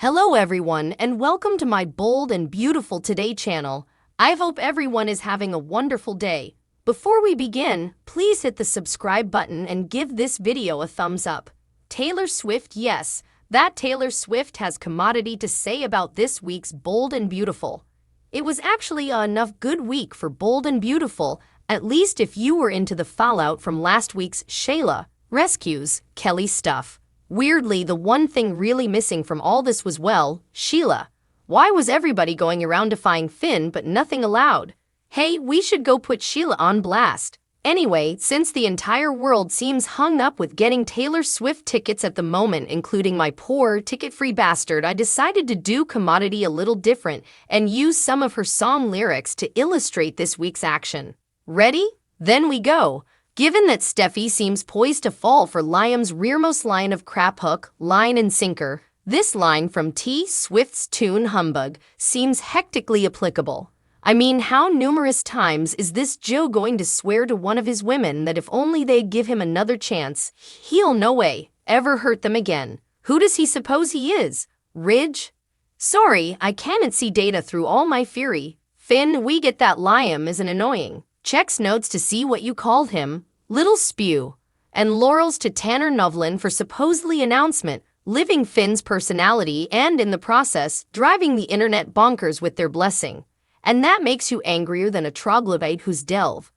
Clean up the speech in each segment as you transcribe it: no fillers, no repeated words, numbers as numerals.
Hello everyone and welcome to my Bold and Beautiful Today channel. I hope everyone is having a wonderful day. Before we begin, please hit the subscribe button and give this video a thumbs up. Taylor Swift, yes, that Taylor Swift has commodity to say about this week's Bold and Beautiful. It was actually enough good week for Bold and Beautiful, at least if you were into the fallout from last week's Shayla rescues Kelly stuff. Weirdly, the one thing really missing from all this was, well, Sheila. Why was everybody going around defying Finn but nothing allowed? Hey, we should go put Sheila on blast. Anyway, since the entire world seems hung up with getting Taylor Swift tickets at the moment, including my poor ticket-free bastard, I decided to do commodity a little different and use some of her song lyrics to illustrate this week's action. Ready? Then we go. Given that Steffi seems poised to fall for Liam's rearmost line of crap hook, line and sinker, this line from T. Swift's tune Humbug seems hectically applicable. I mean, how numerous times is this Joe going to swear to one of his women that if only they'd give him another chance, he'll no way ever hurt them again? Who does he suppose he is? Ridge? Sorry, I can't see data through all my fury. Finn, we get that Liam is an annoying. Checks notes to see what you called him, little spew. And laurels to Tanner Novlin for supposedly announcement, living Finn's personality and in the process, driving the internet bonkers with their blessing. And that makes you angrier than a troglodyte whose delve.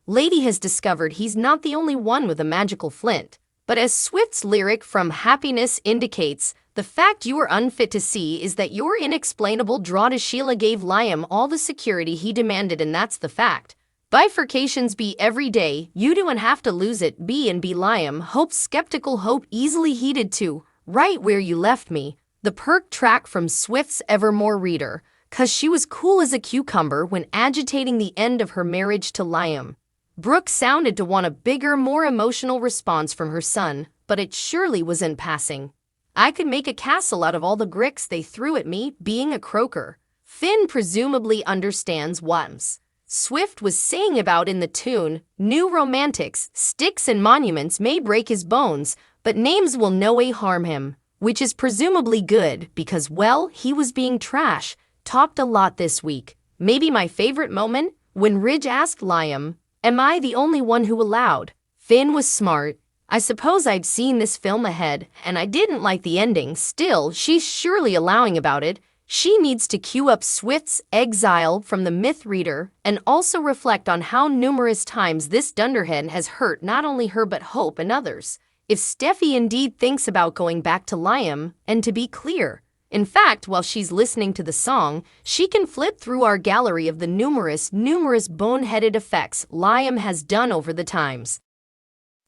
Lady has discovered he's not the only one with a magical flint. But as Swift's lyric from Happiness indicates, the fact you are unfit to see is that your inexplainable draw to Sheila gave Liam all the security he demanded, and that's the fact. Bifurcations be every day, you do and have to lose it, be and be Liam, hope skeptical hope easily heated to, right where you left me, the perk track from Swift's Evermore reader, 'cause she was cool as a cucumber when agitating the end of her marriage to Liam. Brooke sounded to want a bigger, more emotional response from her son, but it surely was in passing. I could make a castle out of all the bricks they threw at me, being a croaker. Finn presumably understands what Swift was saying about in the tune, new romantics, sticks and monuments may break his bones, but names will no way harm him, which is presumably good because, well, he was being trash, talked a lot this week. Maybe my favorite moment, when Ridge asked Liam, am I the only one who allowed? Finn was smart. I suppose I'd seen this film ahead, and I didn't like the ending. Still, she's surely allowing about it. She needs to cue up Swift's exile from the myth reader and also reflect on how numerous times this dunderhead has hurt not only her but Hope and others. If Steffi indeed thinks about going back to Liam, and to be clear, in fact, while she's listening to the song, she can flip through our gallery of the numerous boneheaded effects Liam has done over the times.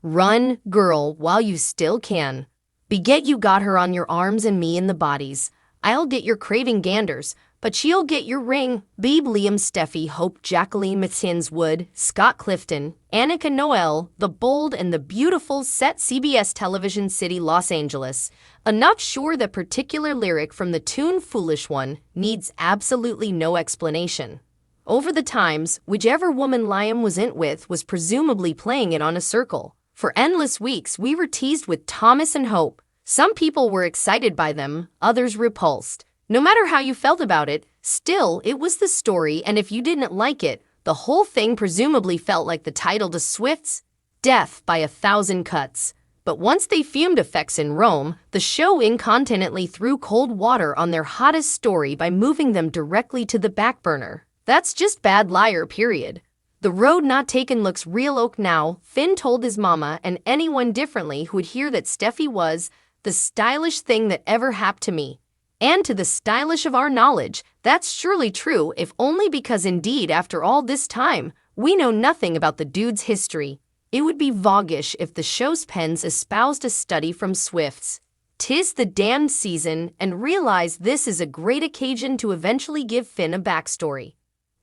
Run, girl, while you still can. Beget you got her on your arms and me in the bodies. I'll get your craving ganders, but she'll get your ring. Beeb Liam Steffi Hope Jacqueline Matsins Wood, Scott Clifton, Annika Noel, The Bold and the Beautiful set CBS Television City, Los Angeles. Enough sure that particular lyric from the tune Foolish One needs absolutely no explanation. Over the times, whichever woman Liam was in with was presumably playing it on a circle. For endless weeks we were teased with Thomas and Hope. Some people were excited by them, others repulsed. No matter how you felt about it, still, it was the story, and if you didn't like it, the whole thing presumably felt like the title to Swift's Death by a Thousand Cuts. But once they fumed effects in Rome, the show incontinently threw cold water on their hottest story by moving them directly to the back burner. That's just bad liar, period. The road not taken looks real oak now, Finn told his mama and anyone differently who would hear that Steffi was the stylish thing that ever happened to me. And to the stylish of our knowledge, that's surely true, if only because indeed after all this time, we know nothing about the dude's history. It would be voggish if the show's pens espoused a study from Swift's "'Tis the Damned Season" and realize this is a great occasion to eventually give Finn a backstory.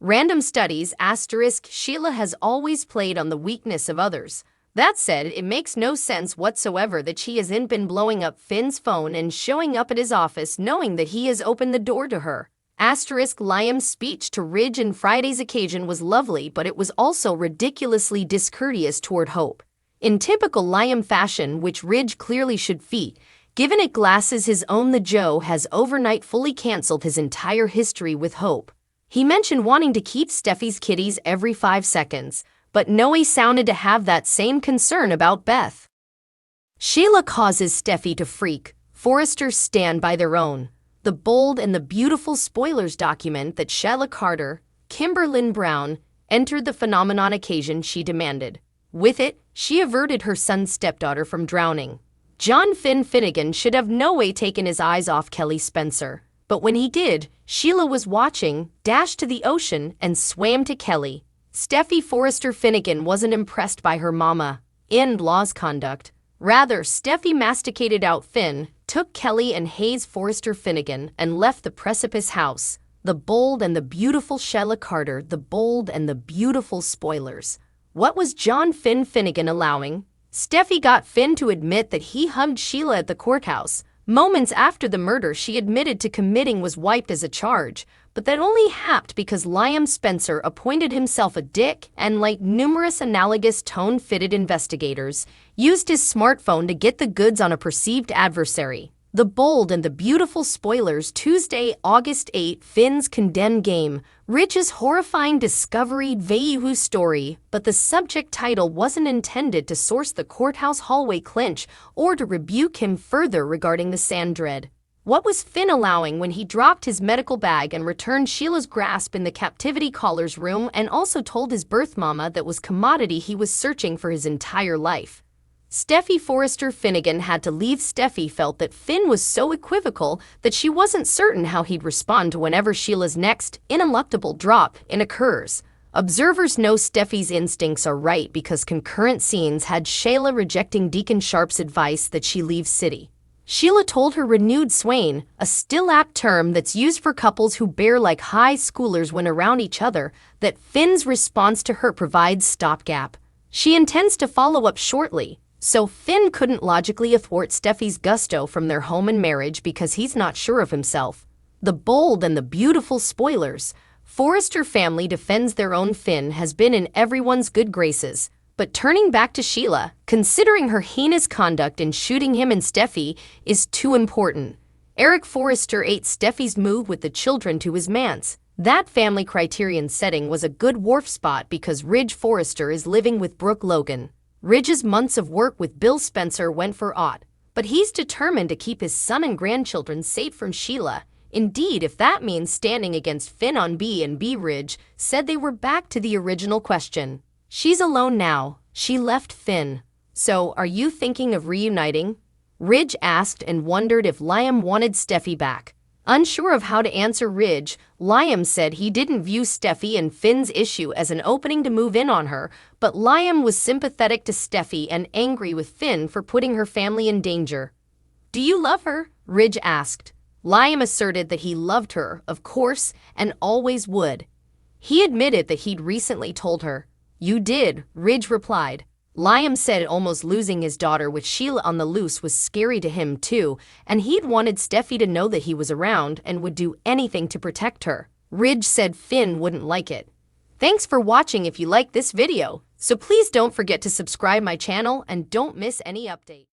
Random studies ** Sheila has always played on the weakness of others. That said, it makes no sense whatsoever that she hasn't been blowing up Finn's phone and showing up at his office knowing that he has opened the door to her. * Liam's speech to Ridge in Friday's occasion was lovely, but it was also ridiculously discourteous toward Hope. In typical Liam fashion, which Ridge clearly should feat, Given it glasses his own, the Joe has overnight fully canceled his entire history with Hope. He mentioned wanting to keep Steffi's kitties every 5 seconds, but Noe sounded to have that same concern about Beth. Sheila causes Steffi to freak. Forresters stand by their own. The bold and the beautiful spoilers document that Sheila Carter, Kimberlyn Brown, entered the phenomenon occasion she demanded. With it, she averted her son's stepdaughter from drowning. John Finn Finnegan should have no way taken his eyes off Kelly Spencer. But when he did, Sheila was watching, dashed to the ocean, and swam to Kelly. Steffi Forrester Finnegan wasn't impressed by her mama-in-law's conduct. Rather, Steffi masticated out Finn, took Kelly and Hayes Forrester Finnegan, and left the precipice house. The bold and the beautiful Sheila Carter, the bold and the beautiful spoilers. What was John Finn Finnegan allowing? Steffi got Finn to admit that he hugged Sheila at the courthouse. Moments after the murder she admitted to committing was wiped as a charge, but that only happened because Liam Spencer appointed himself a dick and, like numerous analogous tone-fitted investigators, used his smartphone to get the goods on a perceived adversary. The bold and the beautiful spoilers. Tuesday, August 8, Finn's condemned game. Ridge's horrifying discovery Veihu story, but the subject title wasn't intended to source the courthouse hallway clinch or to rebuke him further regarding the sand dread. What was Finn allowing when he dropped his medical bag and returned Sheila's grasp in the captivity caller's room and also told his birth mama that was commodity he was searching for his entire life? Steffi Forrester Finnegan had to leave. Steffi felt that Finn was so equivocal that she wasn't certain how he'd respond to whenever Sheila's next ineluctable drop-in occurs. Observers know Steffi's instincts are right because concurrent scenes had Sheila rejecting Deacon Sharp's advice that she leave city. Sheila told her renewed swain, a still apt term that's used for couples who bear like high schoolers when around each other, that Finn's response to her provides stopgap. She intends to follow up shortly. So Finn couldn't logically thwart Steffi's gusto from their home and marriage because he's not sure of himself. The bold and the beautiful spoilers. Forrester family defends their own. Finn has been in everyone's good graces. But turning back to Sheila, considering her heinous conduct in shooting him and Steffi, is too important. Eric Forrester ate Steffi's move with the children to his manse. That family criterion setting was a good wharf spot because Ridge Forrester is living with Brooke Logan. Ridge's months of work with Bill Spencer went for aught, but he's determined to keep his son and grandchildren safe from Sheila. Indeed, if that means standing against Finn on B&B. Ridge said they were back to the original question. She's alone now. She left Finn. So, are you thinking of reuniting? Ridge asked and wondered if Liam wanted Steffi back. Unsure of how to answer Ridge, Liam said he didn't view Steffi and Finn's issue as an opening to move in on her, but Liam was sympathetic to Steffi and angry with Finn for putting her family in danger. Do you love her? Ridge asked. Liam asserted that he loved her, of course, and always would. He admitted that he'd recently told her. You did, Ridge replied. Liam said almost losing his daughter with Sheila on the loose was scary to him too, and he'd wanted Steffi to know that he was around and would do anything to protect her. Ridge said Finn wouldn't like it. Thanks for watching. If you like this video, so please don't forget to subscribe my channel and don't miss any update.